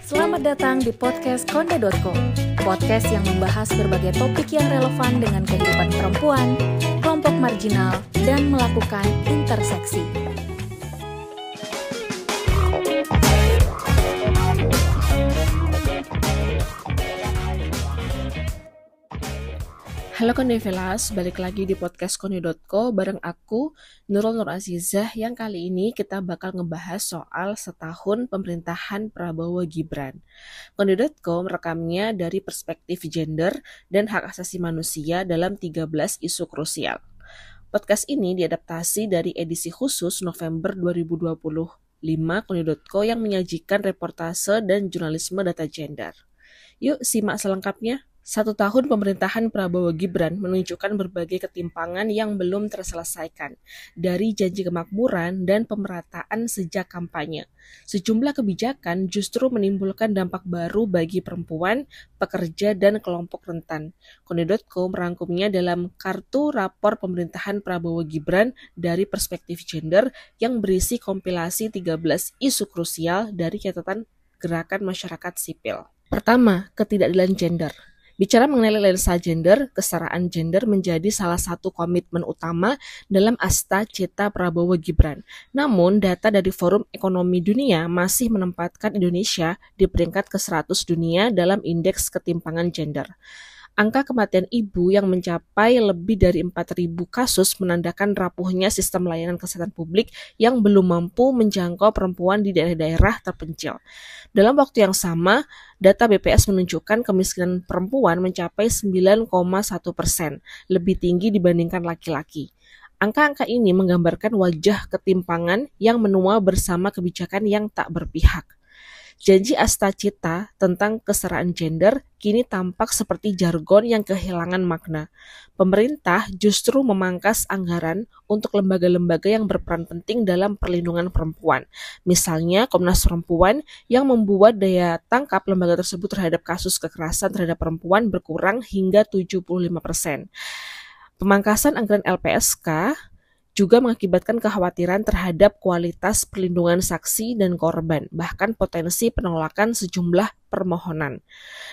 Selamat datang di podcast Konde.co, podcast yang membahas berbagai topik yang relevan dengan kehidupan perempuan, kelompok marginal, dan melakukan interseksi. Halo Kondevelas, balik lagi di podcast Konde.co bareng aku, Nurul Nur Azizah, yang kali ini kita bakal ngebahas soal setahun pemerintahan Prabowo Gibran. Konde.co merekamnya dari perspektif gender dan hak asasi manusia dalam 13 isu krusial. Podcast ini diadaptasi dari edisi khusus November 2025 Konde.co yang menyajikan reportase dan jurnalisme data gender. Yuk simak selengkapnya. 1 tahun pemerintahan Prabowo Gibran menunjukkan berbagai ketimpangan yang belum terselesaikan, dari janji kemakmuran dan pemerataan sejak kampanye. Sejumlah kebijakan justru menimbulkan dampak baru bagi perempuan, pekerja, dan kelompok rentan. Konde.co merangkumnya dalam Kartu Rapor Pemerintahan Prabowo Gibran dari Perspektif Gender yang berisi kompilasi 13 isu krusial dari catatan Gerakan Masyarakat Sipil. Pertama, ketidakadilan gender. Bicara mengenai lensa gender, kesetaraan gender menjadi salah satu komitmen utama dalam Asta Cita Prabowo Gibran. Namun, data dari Forum Ekonomi Dunia masih menempatkan Indonesia di peringkat ke-100 dunia dalam indeks ketimpangan gender. Angka kematian ibu yang mencapai lebih dari 4.000 kasus menandakan rapuhnya sistem layanan kesehatan publik yang belum mampu menjangkau perempuan di daerah-daerah terpencil. Dalam waktu yang sama, data BPS menunjukkan kemiskinan perempuan mencapai 9,1%, lebih tinggi dibandingkan laki-laki. Angka-angka ini menggambarkan wajah ketimpangan yang menua bersama kebijakan yang tak berpihak. Janji Asta Cita tentang kesetaraan gender kini tampak seperti jargon yang kehilangan makna. Pemerintah justru memangkas anggaran untuk lembaga-lembaga yang berperan penting dalam perlindungan perempuan. Misalnya Komnas Perempuan yang membuat daya tangkap lembaga tersebut terhadap kasus kekerasan terhadap perempuan berkurang hingga 75%. Pemangkasan anggaran LPSK juga mengakibatkan kekhawatiran terhadap kualitas perlindungan saksi dan korban, bahkan potensi penolakan sejumlah permohonan.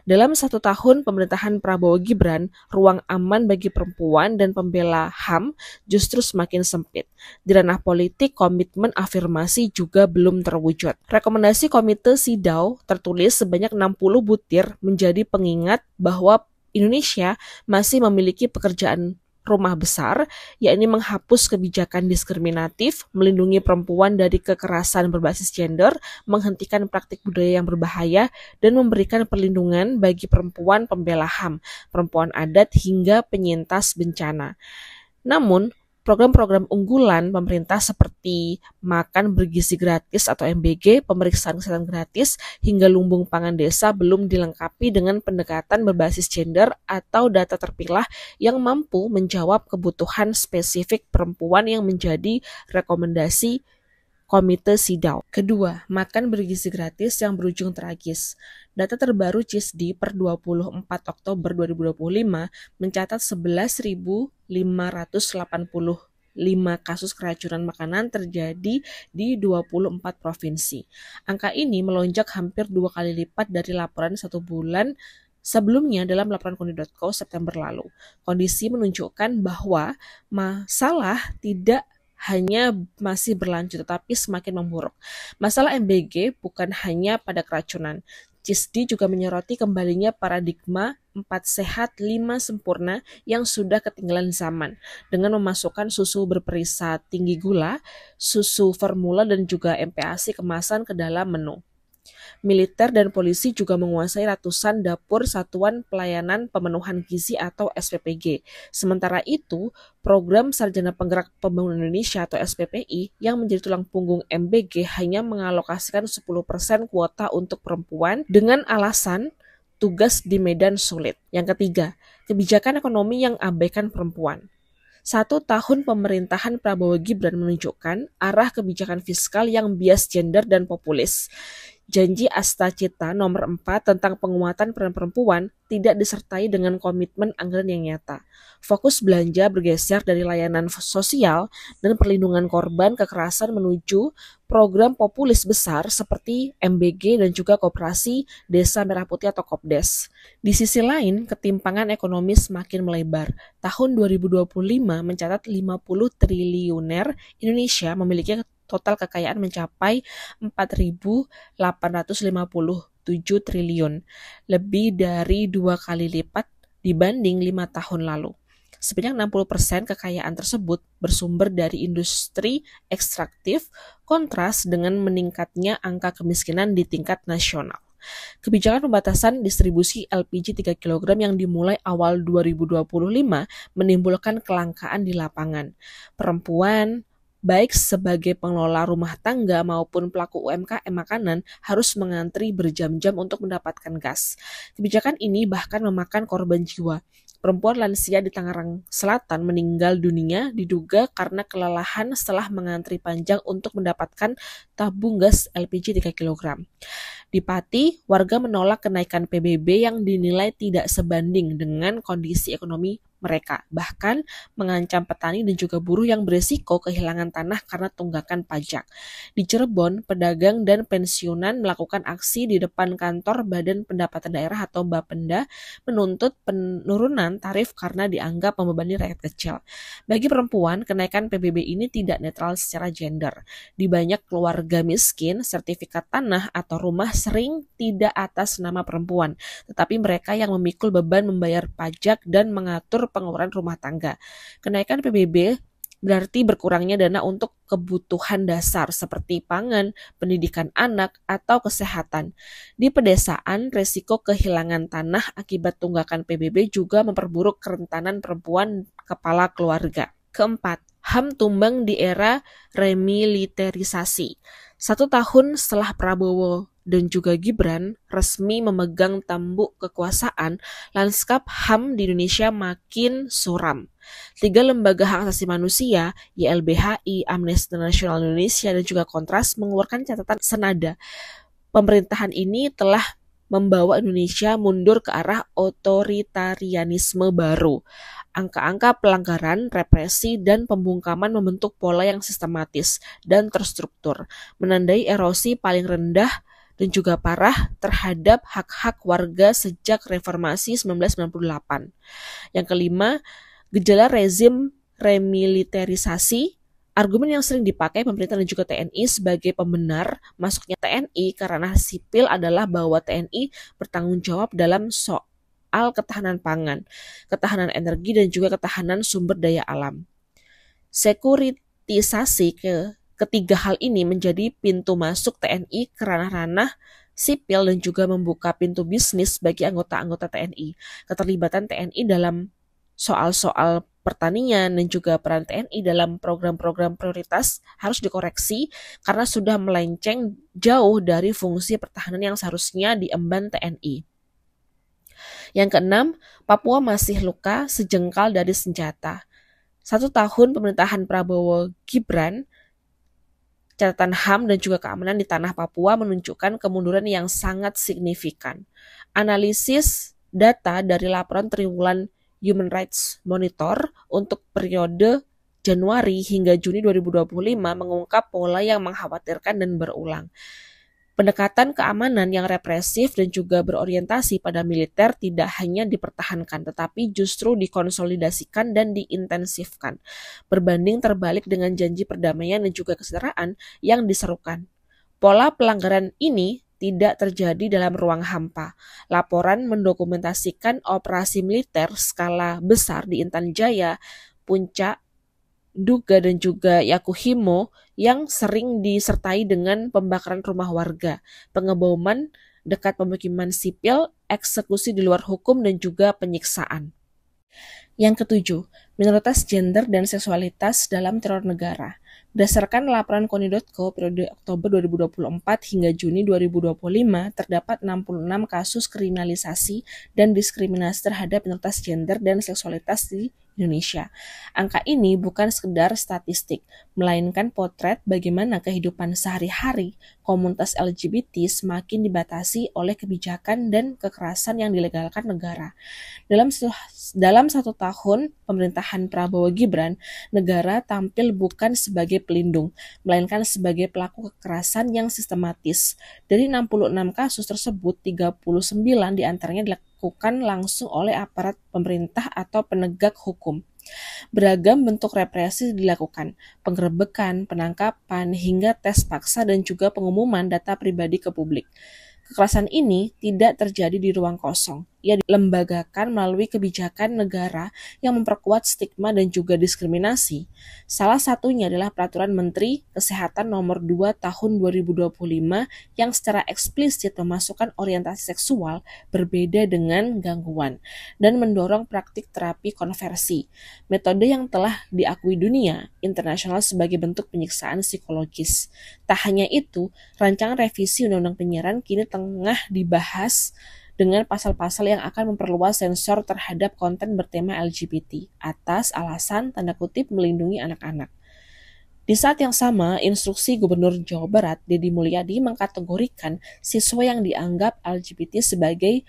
Dalam 1 tahun pemerintahan Prabowo Gibran, ruang aman bagi perempuan dan pembela HAM justru semakin sempit. Di ranah politik, komitmen afirmasi juga belum terwujud. Rekomendasi Komite SIDAW tertulis sebanyak 60 butir menjadi pengingat bahwa Indonesia masih memiliki pekerjaan rumah besar, yakni menghapus kebijakan diskriminatif, melindungi perempuan dari kekerasan berbasis gender, menghentikan praktik budaya yang berbahaya, dan memberikan perlindungan bagi perempuan pembela HAM, perempuan adat, hingga penyintas bencana. Namun, program-program unggulan pemerintah seperti makan bergizi gratis atau MBG, pemeriksaan kesehatan gratis, hingga lumbung pangan desa belum dilengkapi dengan pendekatan berbasis gender atau data terpilah yang mampu menjawab kebutuhan spesifik perempuan yang menjadi rekomendasi Komite SIDAW. Kedua, makan bergizi gratis yang berujung tragis. Data terbaru CISDI per 24 Oktober 2025 mencatat 11.585 kasus keracunan makanan terjadi di 24 provinsi. Angka ini melonjak hampir 2 kali lipat dari laporan 1 bulan sebelumnya dalam laporan Konde.co September lalu. Kondisi menunjukkan bahwa masalah tidak hanya masih berlanjut tetapi semakin memburuk. Masalah MBG bukan hanya pada keracunan. CISDI juga menyoroti kembalinya paradigma 4 sehat 5 sempurna yang sudah ketinggalan zaman dengan memasukkan susu berperisa tinggi gula, susu formula dan juga MPASI kemasan ke dalam menu. Militer dan polisi juga menguasai ratusan dapur Satuan Pelayanan Pemenuhan Gizi atau SPPG. Sementara itu, Program Sarjana Penggerak Pembangunan Indonesia atau SPPI yang menjadi tulang punggung MBG hanya mengalokasikan 10% kuota untuk perempuan dengan alasan tugas di medan sulit. Yang ketiga, kebijakan ekonomi yang abaikan perempuan. 1 tahun pemerintahan Prabowo Gibran menunjukkan arah kebijakan fiskal yang bias gender dan populis. Janji Asta Cita nomor 4 tentang penguatan peran perempuan tidak disertai dengan komitmen anggaran yang nyata. Fokus belanja bergeser dari layanan sosial dan perlindungan korban kekerasan menuju program populis besar seperti MBG dan juga Koperasi Desa Merah Putih atau Kopdes. Di sisi lain, ketimpangan ekonomi semakin melebar. Tahun 2025 mencatat 50 triliuner, Indonesia memiliki total kekayaan mencapai 4.857 triliun, lebih dari 2 kali lipat dibanding 5 tahun lalu. Sebanyak 60% kekayaan tersebut bersumber dari industri ekstraktif, kontras dengan meningkatnya angka kemiskinan di tingkat nasional. Kebijakan pembatasan distribusi LPG 3 kg yang dimulai awal 2025 menimbulkan kelangkaan di lapangan. Perempuan, baik sebagai pengelola rumah tangga maupun pelaku UMKM makanan, harus mengantri berjam-jam untuk mendapatkan gas. Kebijakan ini bahkan memakan korban jiwa. Perempuan lansia di Tangerang Selatan meninggal dunia diduga karena kelelahan setelah mengantri panjang untuk mendapatkan tabung gas LPG 3 kg. Di Pati, warga menolak kenaikan PBB yang dinilai tidak sebanding dengan kondisi ekonomi mereka, bahkan mengancam petani dan juga buruh yang beresiko kehilangan tanah karena tunggakan pajak. Di Cirebon, pedagang dan pensiunan melakukan aksi di depan kantor Badan Pendapatan Daerah atau Bapenda menuntut penurunan tarif karena dianggap membebani rakyat kecil. Bagi perempuan, kenaikan PBB ini tidak netral secara gender. Di banyak keluarga miskin, sertifikat tanah atau rumah sering tidak atas nama perempuan, tetapi mereka yang memikul beban membayar pajak dan mengatur pengeluaran rumah tangga. Kenaikan PBB berarti berkurangnya dana untuk kebutuhan dasar seperti pangan, pendidikan anak, atau kesehatan. Di pedesaan, resiko kehilangan tanah akibat tunggakan PBB juga memperburuk kerentanan perempuan kepala keluarga. Keempat, HAM tumbang di era remiliterisasi. 1 tahun setelah Prabowo dan juga Gibran resmi memegang tampuk kekuasaan, lanskap HAM di Indonesia makin suram. 3 lembaga hak asasi manusia, YLBHI, Amnesty International Indonesia, dan juga Kontras mengeluarkan catatan senada. Pemerintahan ini telah membawa Indonesia mundur ke arah otoritarianisme baru. Angka-angka pelanggaran, represi, dan pembungkaman membentuk pola yang sistematis dan terstruktur, menandai erosi paling rendah dan juga parah terhadap hak-hak warga sejak reformasi 1998. Yang kelima, gejala rezim remiliterisasi. Argumen yang sering dipakai pemerintah dan juga TNI sebagai pembenar masuknya TNI ke ranah sipil adalah bahwa TNI bertanggung jawab dalam soal ketahanan pangan, ketahanan energi, dan juga ketahanan sumber daya alam. Sekuritisasi ketiga hal ini menjadi pintu masuk TNI ke ranah-ranah sipil dan juga membuka pintu bisnis bagi anggota-anggota TNI. Keterlibatan TNI dalam soal-soal pertanian dan juga peran TNI dalam program-program prioritas harus dikoreksi karena sudah melenceng jauh dari fungsi pertahanan yang seharusnya diemban TNI. Yang keenam, Papua masih luka sejengkal dari senjata. 1 tahun pemerintahan Prabowo Gibran, catatan HAM dan juga keamanan di tanah Papua menunjukkan kemunduran yang sangat signifikan. Analisis data dari laporan triwulan Human Rights Monitor untuk periode Januari hingga Juni 2025 mengungkap pola yang mengkhawatirkan dan berulang. Pendekatan keamanan yang represif dan juga berorientasi pada militer tidak hanya dipertahankan, tetapi justru dikonsolidasikan dan diintensifkan, berbanding terbalik dengan janji perdamaian dan juga kesetaraan yang diserukan. Pola pelanggaran ini tidak terjadi dalam ruang hampa. Laporan mendokumentasikan operasi militer skala besar di Intan Jaya, Puncak, Duga, dan juga Yakuhimo yang sering disertai dengan pembakaran rumah warga, pengeboman dekat pemukiman sipil, eksekusi di luar hukum, dan juga penyiksaan. Yang ketujuh, minoritas gender dan seksualitas dalam teror negara. Berdasarkan laporan KONI.co periode Oktober 2024 hingga Juni 2025, terdapat 66 kasus kriminalisasi dan diskriminasi terhadap minoritas gender dan seksualitas di Indonesia. Angka ini bukan sekedar statistik, melainkan potret bagaimana kehidupan sehari-hari komunitas LGBT semakin dibatasi oleh kebijakan dan kekerasan yang dilegalkan negara. Dalam satu tahun pemerintahan Prabowo Gibran, negara tampil bukan sebagai pelindung, melainkan sebagai pelaku kekerasan yang sistematis. Dari 66 kasus tersebut, 39 diantaranya dilakukan langsung oleh aparat pemerintah atau penegak hukum. Beragam bentuk represi dilakukan, penggerebekan, penangkapan, hingga tes paksa dan juga pengumuman data pribadi ke publik. Kekerasan ini tidak terjadi di ruang kosong. Ia dilembagakan melalui kebijakan negara yang memperkuat stigma dan juga diskriminasi. Salah satunya adalah Peraturan Menteri Kesehatan Nomor 2 Tahun 2025 yang secara eksplisit memasukkan orientasi seksual berbeda dengan gangguan dan mendorong praktik terapi konversi, metode yang telah diakui dunia internasional sebagai bentuk penyiksaan psikologis. Tak hanya itu, rancangan revisi Undang-Undang Penyiaran kini tengah dibahas dengan pasal-pasal yang akan memperluas sensor terhadap konten bertema LGBT atas alasan tanda kutip melindungi anak-anak. Di saat yang sama, instruksi Gubernur Jawa Barat Deddy Mulyadi mengkategorikan siswa yang dianggap LGBT sebagai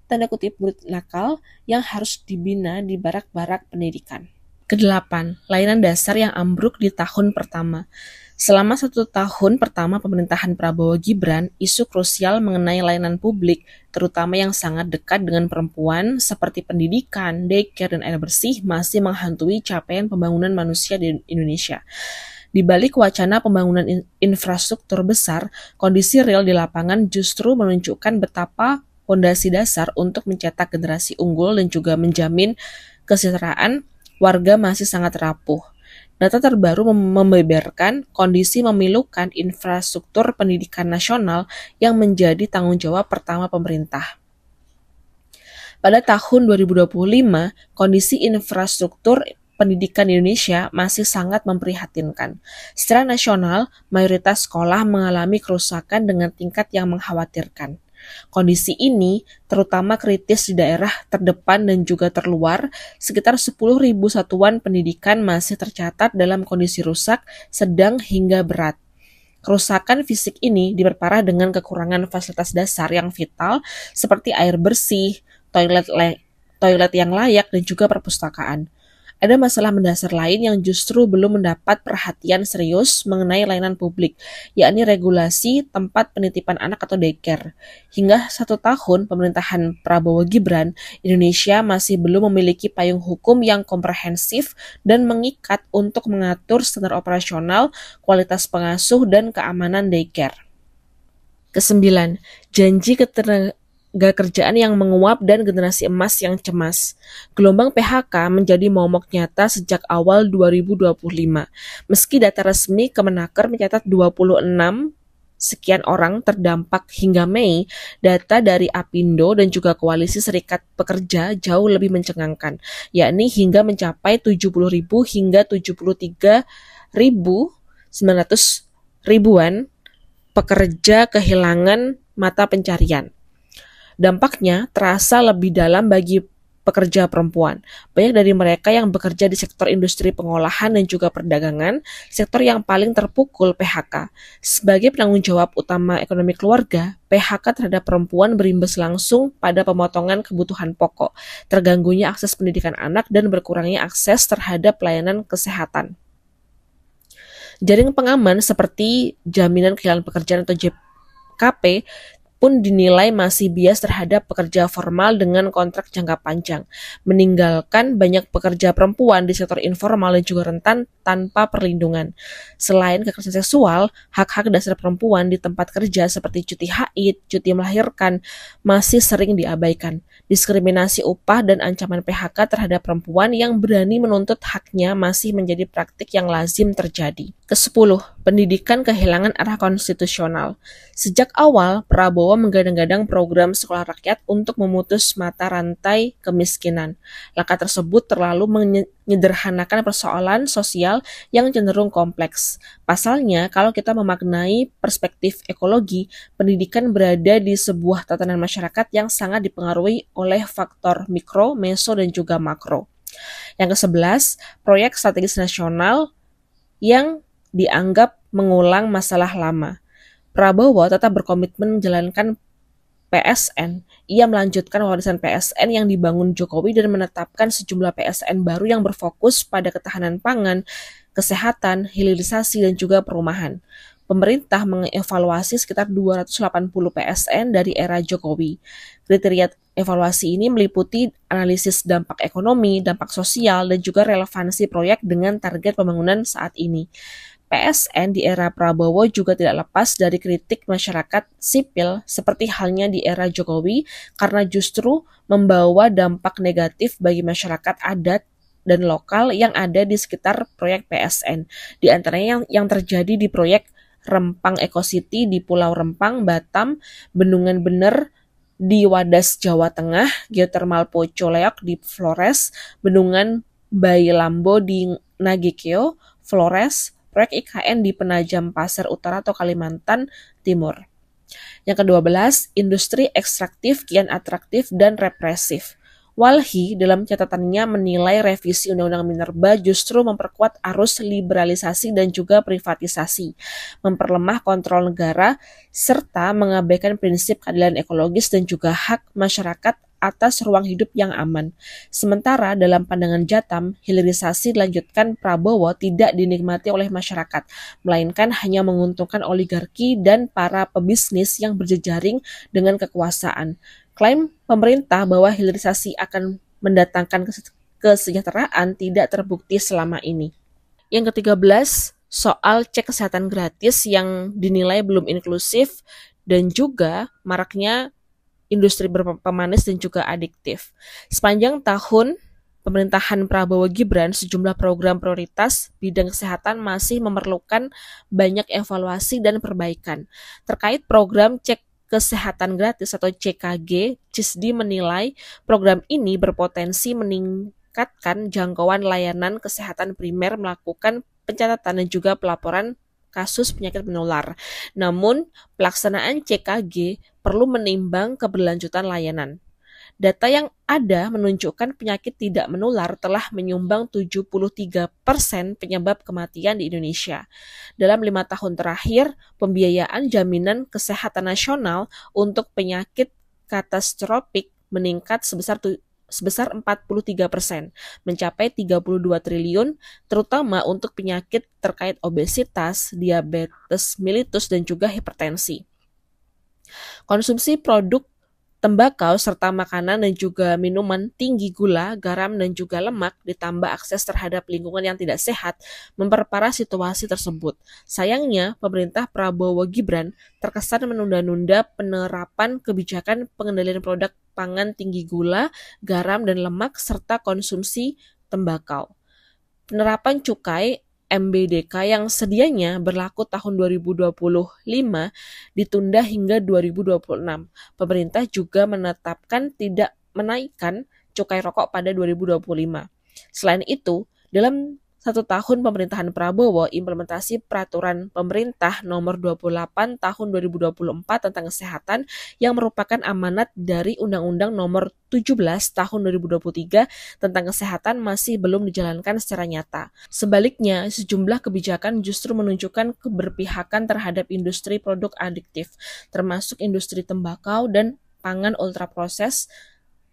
tanda kutip murid nakal yang harus dibina di barak-barak pendidikan. Kedelapan, layanan dasar yang ambruk di tahun pertama. Selama 1 tahun pertama pemerintahan Prabowo Gibran, isu krusial mengenai layanan publik, terutama yang sangat dekat dengan perempuan seperti pendidikan, daycare, dan air bersih masih menghantui capaian pembangunan manusia di Indonesia. Di balik wacana pembangunan infrastruktur besar, kondisi real di lapangan justru menunjukkan betapa fondasi dasar untuk mencetak generasi unggul dan juga menjamin kesejahteraan warga masih sangat rapuh. Data terbaru membeberkan kondisi memilukan infrastruktur pendidikan nasional yang menjadi tanggung jawab pertama pemerintah. Pada tahun 2025, kondisi infrastruktur pendidikan di Indonesia masih sangat memprihatinkan. Secara nasional, mayoritas sekolah mengalami kerusakan dengan tingkat yang mengkhawatirkan. Kondisi ini terutama kritis di daerah terdepan dan juga terluar. Sekitar 10.000 satuan pendidikan masih tercatat dalam kondisi rusak, sedang hingga berat. Kerusakan fisik ini diperparah dengan kekurangan fasilitas dasar yang vital seperti air bersih, toilet yang layak, dan juga perpustakaan. Ada masalah mendasar lain yang justru belum mendapat perhatian serius mengenai layanan publik, yakni regulasi tempat penitipan anak atau daycare. Hingga 1 tahun pemerintahan Prabowo Gibran, Indonesia masih belum memiliki payung hukum yang komprehensif dan mengikat untuk mengatur standar operasional, kualitas pengasuh, dan keamanan daycare. Kesembilan, janji kerjaan yang menguap dan generasi emas yang cemas. Gelombang PHK menjadi momok nyata sejak awal 2025. Meski data resmi Kemenaker mencatat 26 sekian orang terdampak hingga Mei, data dari Apindo dan juga Koalisi Serikat Pekerja jauh lebih mencengangkan, yakni hingga mencapai 70.000 hingga 73.900 ribuan pekerja kehilangan mata pencarian. Dampaknya terasa lebih dalam bagi pekerja perempuan. Banyak dari mereka yang bekerja di sektor industri pengolahan dan juga perdagangan, sektor yang paling terpukul PHK. Sebagai penanggung jawab utama ekonomi keluarga, PHK terhadap perempuan berimbas langsung pada pemotongan kebutuhan pokok, terganggunya akses pendidikan anak, dan berkurangnya akses terhadap pelayanan kesehatan. Jaring pengaman seperti Jaminan Kehilangan Pekerjaan atau JKP pun dinilai masih bias terhadap pekerja formal dengan kontrak jangka panjang, meninggalkan banyak pekerja perempuan di sektor informal dan juga rentan tanpa perlindungan. Selain kekerasan seksual, hak-hak dasar perempuan di tempat kerja seperti cuti haid, cuti melahirkan masih sering diabaikan. Diskriminasi upah dan ancaman PHK terhadap perempuan yang berani menuntut haknya masih menjadi praktik yang lazim terjadi. Ke-10, pendidikan kehilangan arah konstitusional. Sejak awal, Prabowo menggadang-gadang program sekolah rakyat untuk memutus mata rantai kemiskinan. Langkah tersebut terlalu menyederhanakan persoalan sosial yang cenderung kompleks. Pasalnya, kalau kita memaknai perspektif ekologi, pendidikan berada di sebuah tatanan masyarakat yang sangat dipengaruhi oleh faktor mikro, meso, dan juga makro. Yang ke-11, proyek strategis nasional yang dianggap mengulang masalah lama. Prabowo tetap berkomitmen menjalankan PSN. Ia melanjutkan warisan PSN yang dibangun Jokowi dan menetapkan sejumlah PSN baru yang berfokus pada ketahanan pangan, kesehatan, hilirisasi, dan juga perumahan. Pemerintah mengevaluasi sekitar 280 PSN dari era Jokowi. Kriteria evaluasi ini meliputi analisis dampak ekonomi, dampak sosial, dan juga relevansi proyek dengan target pembangunan saat ini. PSN di era Prabowo juga tidak lepas dari kritik masyarakat sipil seperti halnya di era Jokowi karena justru membawa dampak negatif bagi masyarakat adat dan lokal yang ada di sekitar proyek PSN. Di antaranya yang terjadi di proyek Rempang Eco City di Pulau Rempang, Batam, Bendungan Bener di Wadas, Jawa Tengah, Geothermal Poco Leok di Flores, Bendungan Bayi Lambo di Nagekeo, Flores, proyek IKN di Penajam Pasir Utara atau Kalimantan Timur. Yang ke-12, industri ekstraktif kian atraktif dan represif. Walhi dalam catatannya menilai revisi Undang-Undang Minerba justru memperkuat arus liberalisasi dan juga privatisasi, memperlemah kontrol negara, serta mengabaikan prinsip keadilan ekologis dan juga hak masyarakat atas ruang hidup yang aman. Sementara dalam pandangan Jatam, hilirisasi dilanjutkan Prabowo tidak dinikmati oleh masyarakat, melainkan hanya menguntungkan oligarki dan para pebisnis yang berjejaring dengan kekuasaan. Klaim pemerintah bahwa hilirisasi akan mendatangkan kesejahteraan tidak terbukti selama ini. Yang ke-13, soal cek kesehatan gratis yang dinilai belum inklusif dan juga maraknya industri berpemanis dan juga adiktif. Sepanjang tahun pemerintahan Prabowo Gibran, sejumlah program prioritas bidang kesehatan masih memerlukan banyak evaluasi dan perbaikan. Terkait program cek kesehatan gratis atau CKG, CISDI menilai program ini berpotensi meningkatkan jangkauan layanan kesehatan primer, melakukan pencatatan dan juga pelaporan kasus penyakit menular. Namun, pelaksanaan CKG perlu menimbang keberlanjutan layanan. Data yang ada menunjukkan penyakit tidak menular telah menyumbang 73% penyebab kematian di Indonesia. Dalam 5 tahun terakhir, pembiayaan jaminan kesehatan nasional untuk penyakit katastropik meningkat sebesar 43%, mencapai 32 triliun, terutama untuk penyakit terkait obesitas, diabetes mellitus, dan juga hipertensi. Konsumsi produk tembakau serta makanan dan juga minuman tinggi gula, garam, dan juga lemak ditambah akses terhadap lingkungan yang tidak sehat memperparah situasi tersebut. Sayangnya, pemerintah Prabowo Gibran terkesan menunda-nunda penerapan kebijakan pengendalian produk pangan tinggi gula, garam, dan lemak serta konsumsi tembakau. Penerapan cukai MBDK yang sedianya berlaku tahun 2025 ditunda hingga 2026. Pemerintah juga menetapkan tidak menaikkan cukai rokok pada 2025. Selain itu, dalam 1 tahun pemerintahan Prabowo, implementasi peraturan pemerintah nomor 28 tahun 2024 tentang kesehatan yang merupakan amanat dari Undang-Undang nomor 17 tahun 2023 tentang kesehatan masih belum dijalankan secara nyata. Sebaliknya, sejumlah kebijakan justru menunjukkan keberpihakan terhadap industri produk adiktif, termasuk industri tembakau dan pangan ultraproses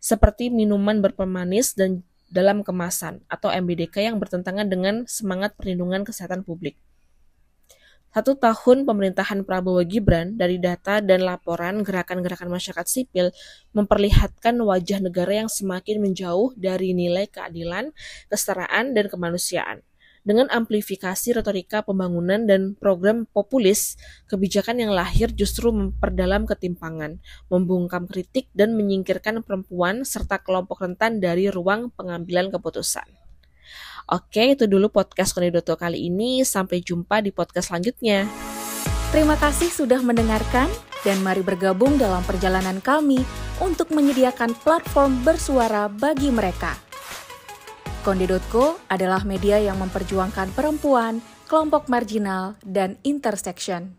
seperti minuman berpemanis dan dalam kemasan atau MBDK yang bertentangan dengan semangat perlindungan kesehatan publik. 1 tahun pemerintahan Prabowo Gibran dari data dan laporan gerakan-gerakan masyarakat sipil memperlihatkan wajah negara yang semakin menjauh dari nilai keadilan, kesetaraan, dan kemanusiaan. Dengan amplifikasi retorika pembangunan dan program populis, kebijakan yang lahir justru memperdalam ketimpangan, membungkam kritik, dan menyingkirkan perempuan serta kelompok rentan dari ruang pengambilan keputusan. Oke, itu dulu podcast Konidoto kali ini. Sampai jumpa di podcast selanjutnya. Terima kasih sudah mendengarkan, dan mari bergabung dalam perjalanan kami untuk menyediakan platform bersuara bagi mereka. Konde.co adalah media yang memperjuangkan perempuan, kelompok marginal, dan intersection.